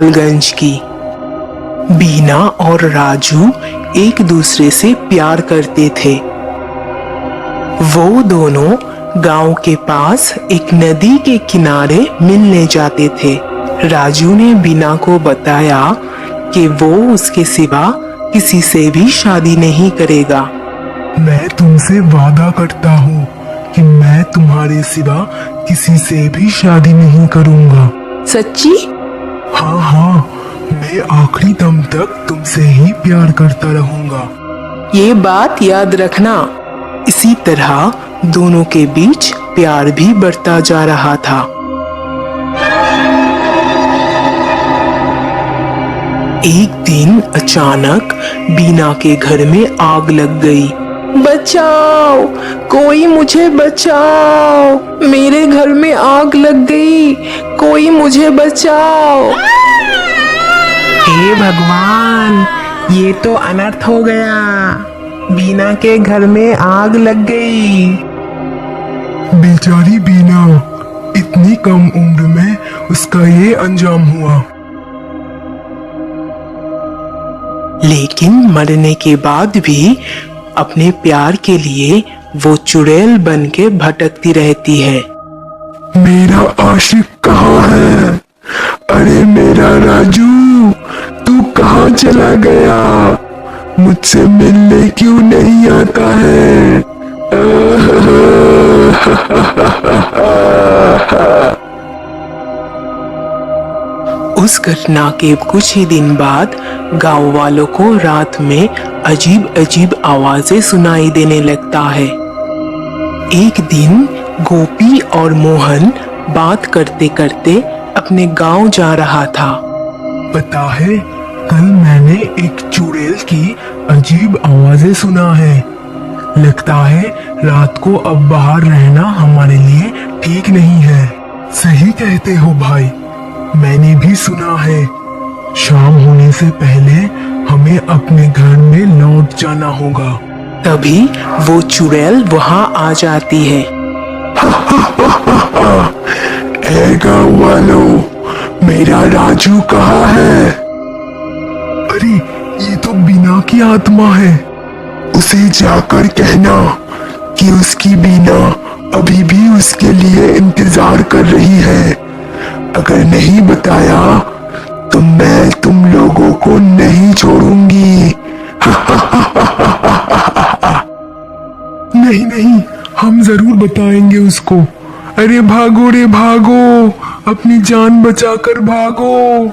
गंज की। बीना और राजू एक दूसरे से प्यार करते थे। वो दोनों गांव के पास एक नदी के किनारे मिलने जाते थे। राजू ने बीना को बताया कि वो उसके सिवा किसी से भी शादी नहीं करेगा। मैं तुमसे वादा करता हूँ कि मैं तुम्हारे सिवा किसी से भी शादी नहीं करूँगा। सच्ची? हाँ हाँ, मैं आखिरी दम तक तुमसे ही प्यार करता रहूँगा। ये बात याद रखना। इसी तरह दोनों के बीच प्यार भी बढ़ता जा रहा था। एक दिन अचानक बीना के घर में आग लग गई। बचाओ, कोई मुझे बचाओ, मेरे घर में आग लग गई, कोई मुझे बचाओ। हे भगवान, ये तो अनर्थ हो गया। बीना के घर में आग लग गई। बेचारी बीना, इतनी कम उम्र में उसका ये अंजाम हुआ। लेकिन मरने के बाद भी अपने प्यार के लिए वो चुड़ैल बन के भटकती रहती है। मेरा आशिक कहाँ है? अरे मेरा राजू, तू कहाँ चला गया? मुझसे मिलने क्यों नहीं आता है? उस घटना के कुछ ही दिन बाद गांव वालों को रात में अजीब अजीब आवाजें सुनाई देने लगता है। एक दिन गोपी और मोहन बात करते करते अपने गांव जा रहा था। पता है, कल मैंने एक चुड़ैल की अजीब आवाजें सुना है। लगता है रात को अब बाहर रहना हमारे लिए ठीक नहीं है। सही कहते हो भाई, मैंने भी सुना है। शाम होने से पहले हमें अपने घर में लौट जाना होगा। तभी वो चुड़ैल वहां आ जाती है। ए गाँव वालों, मेरा राजू कहाँ है? अरे ये तो बीना की आत्मा है। उसे जाकर कहना कि उसकी बीना अभी भी उसके लिए इंतजार कर रही है। अगर नहीं बताया तो मैं तुम लोगों को नहीं छोड़ूंगी। नहीं नहीं, हम जरूर बताएंगे उसको। अरे भागो रे भागो, अपनी जान बचाकर भागो।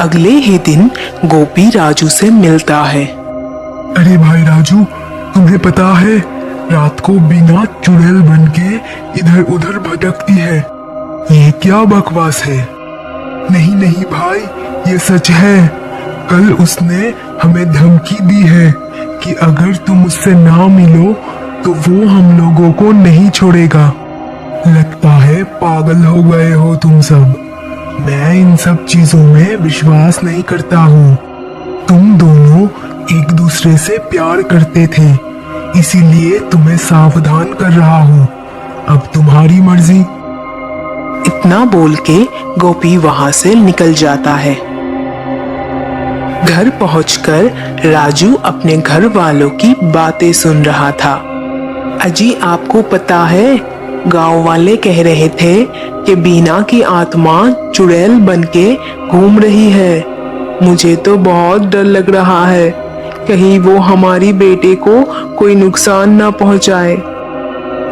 अगले ही दिन गोपी राजू से मिलता है। अरे भाई राजू, तुम्हें पता है रात को बीना चुड़ैल बनके इधर उधर भटकती है। ये क्या बकवास है? नहीं नहीं भाई, ये सच है। कल उसने हमें धमकी दी है कि अगर तुम उससे ना मिलो तो वो हम लोगों को नहीं छोड़ेगा। लगता है पागल हो गए हो तुम सब। मैं इन सब चीजों में विश्वास नहीं करता हूँ। तुम दोनों एक दूसरे से प्यार करते थे, इसीलिए तुम्हें सावधान कर रहा हूँ। अब तुम्हारी मर्जी। इतना बोल के गोपी वहां से निकल जाता है। घर पहुंचकर राजू अपने घर वालों की बातें सुन रहा था। अजी, आपको पता है, गांव वाले कह रहे थे कि बीना की आत्मा चुड़ैल बनके घूम रही है। मुझे तो बहुत डर लग रहा है, कहीं वो हमारी बेटे को कोई नुकसान ना पहुंचाए।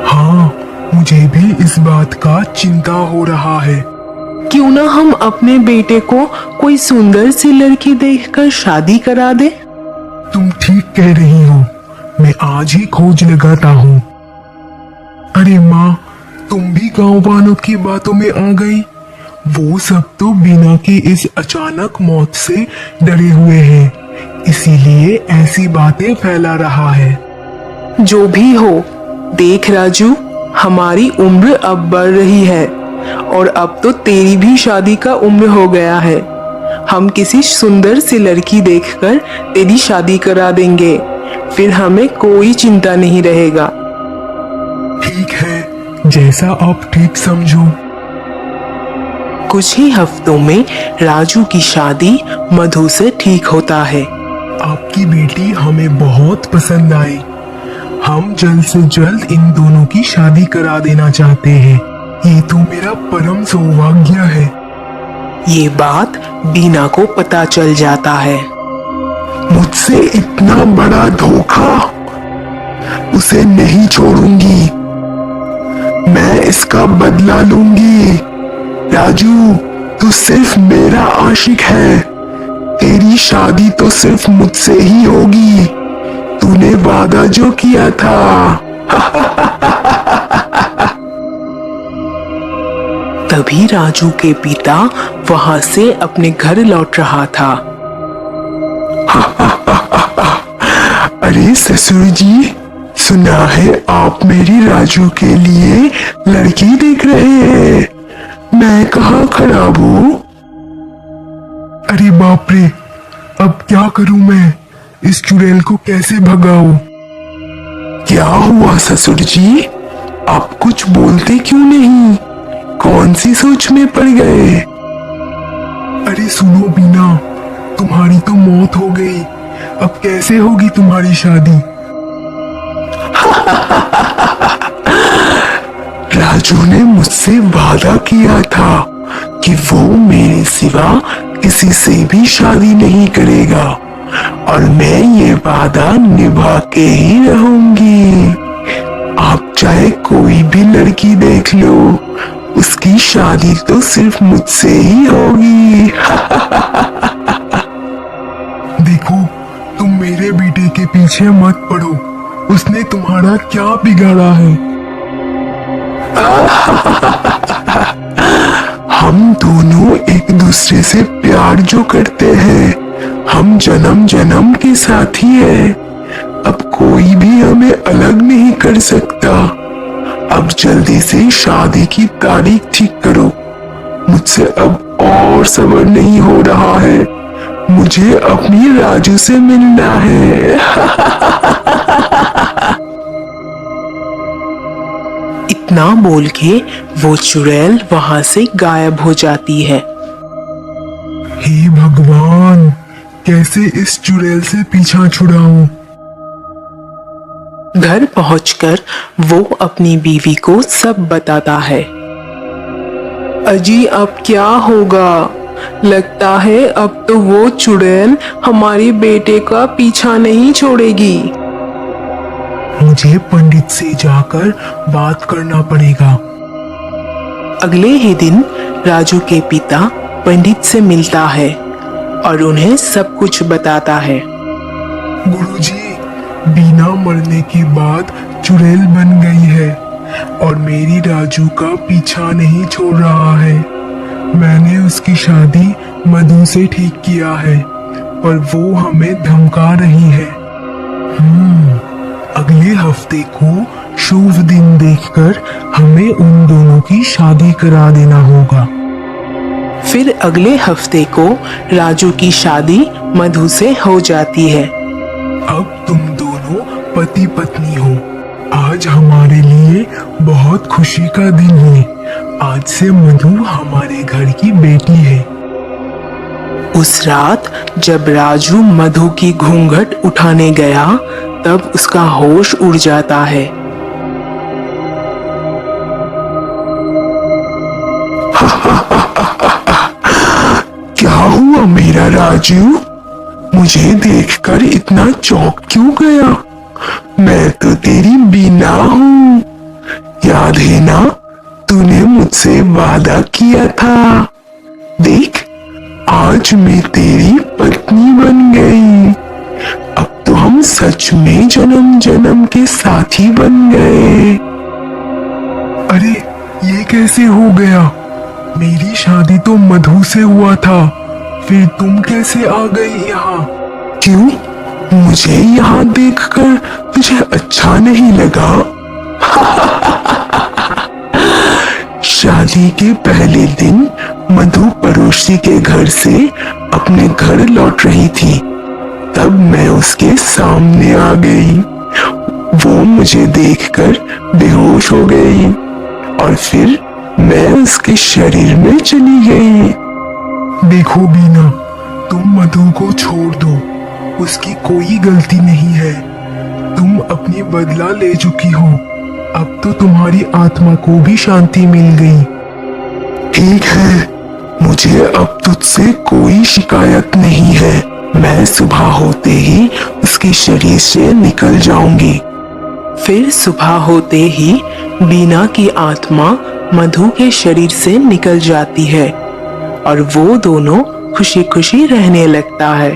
हाँ, मुझे भी इस बात का चिंता हो रहा है। क्यों ना हम अपने बेटे को कोई सुंदर सी लड़की देखकर शादी करा दे? तुम ठीक कह रही हो, मैं आज ही खोज लगाता हूँ। अरे माँ, तुम भी गांव वालों की बातों में आ गई। वो सब तो बीना की इस अचानक मौत से डरे हुए हैं, इसीलिए ऐसी बातें फैला रहा है। जो भी हो, देख राजू, हमारी उम्र अब बढ़ रही है और अब तो तेरी भी शादी का उम्र हो गया है। हम किसी सुंदर सी लड़की देखकर तेरी शादी करा देंगे, फिर हमें कोई चिंता नहीं रहेगा। जैसा आप ठीक समझो। कुछ ही हफ्तों में राजू की शादी मधु से ठीक होता है। आपकी बेटी हमें बहुत पसंद आई। हम जल्द से जल्द इन दोनों की शादी करा देना चाहते हैं। ये तो मेरा परम सौभाग्य है। ये बात बीना को पता चल जाता है। मुझसे इतना बड़ा धोखा, उसे नहीं छोड़ूंगी। मैं इसका बदला लूंगी। राजू, तू सिर्फ मेरा आशिक है। तेरी शादी तो सिर्फ मुझसे ही होगी। तूने वादा जो किया था। तभी राजू के पिता वहां से अपने घर लौट रहा था। अरे ससुर जी, सुना है आप मेरी राजू के लिए लड़की देख रहे हैं। मैं कहाँ खराब हूँ? अरे बाप रे, अब क्या करूं मैं? इस चुड़ैल को कैसे भगाऊं? क्या हुआ ससुर जी? आप कुछ बोलते क्यों नहीं? कौन सी सोच में पड़ गए? अरे सुनो बीना, तुम्हारी तो मौत हो गई। अब कैसे होगी तुम्हारी शादी? राजू ने मुझसे वादा किया था कि वो मेरे सिवा किसी से भी शादी नहीं करेगा और मैं ये वादा निभा के ही रहूंगी। आप चाहे कोई भी लड़की देख लो, उसकी शादी तो सिर्फ मुझसे ही होगी। देखो, तुम मेरे बेटे के पीछे मत पड़ो। उसने तुम्हारा क्या बिगाड़ा है? हम दोनों एक दूसरे से प्यार जो करते हैं, हम जन्म जन्म के साथी हैं। अब कोई भी हमें अलग नहीं कर सकता। अब जल्दी से शादी की तारीख ठीक करो। मुझसे अब और सब्र नहीं हो रहा है। मुझे अपनी राजू से मिलना है। इतना बोल के वो चुड़ैल वहां से गायब हो जाती है। हे भगवान, कैसे इस चुड़ैल से पीछा छुड़ाऊं? घर पहुंचकर वो अपनी बीवी को सब बताता है। अजी, अब क्या होगा? लगता है अब तो वो चुड़ैल हमारे बेटे का पीछा नहीं छोड़ेगी। मुझे पंडित से जाकर बात करना पड़ेगा। अगले ही दिन राजू के पिता पंडित से मिलता है और उन्हें सब कुछ बताता है। गुरुजी, बीना मरने के बाद चुड़ैल बन गई है और मेरी राजू का पीछा नहीं छोड़ रहा है। मैंने उसकी शादी मधु से ठीक किया है, पर वो हमें धमका रही है। अगले हफ्ते को शुभ दिन देखकर हमें उन दोनों की शादी करा देना होगा। फिर अगले हफ्ते को राजू की शादी मधु से हो जाती है। अब तुम दोनों पति पत्नी हो। आज हमारे लिए बहुत खुशी का दिन है। आज से मधु हमारे घर की बेटी है। उस रात जब राजू मधु की घूंघट उठाने गया, तब उसका होश उड़ जाता है। क्या हुआ मेरा राजू? मुझे देखकर इतना चौंक क्यों गया? मैं तो तेरी बीना हूँ। याद है ना, तूने मुझसे वादा किया था। देख, आज मैं तेरी पत्नी बन गई। अब तो हम सच में जन्म जन्म के साथी बन गए। अरे, ये कैसे हो गया? मेरी शादी तो मधु से हुआ था, फिर तुम कैसे आ गई यहाँ? क्यों? मुझे यहाँ देखकर तुझे अच्छा नहीं लगा? शादी के पहले दिन मधु पड़ोसी के घर से अपने घर लौट रही थी। तब मैं उसके सामने आ गई। वो मुझे देखकर बेहोश हो गई और फिर मैं उसके शरीर में चली गई। देखो बीना, तुम मधु को छोड़ दो, उसकी कोई गलती नहीं है। तुम अपनी बदला ले चुकी हो, अब तो तुम्हारी आत्मा को भी शांति मिल गई। ठीक है, मुझे अब तुझसे कोई शिकायत नहीं है। मैं सुबह होते ही उसके शरीर से निकल जाऊंगी। फिर सुबह होते ही बीना की आत्मा मधु के शरीर से निकल जाती है और वो दोनों खुशी खुशी रहने लगता है।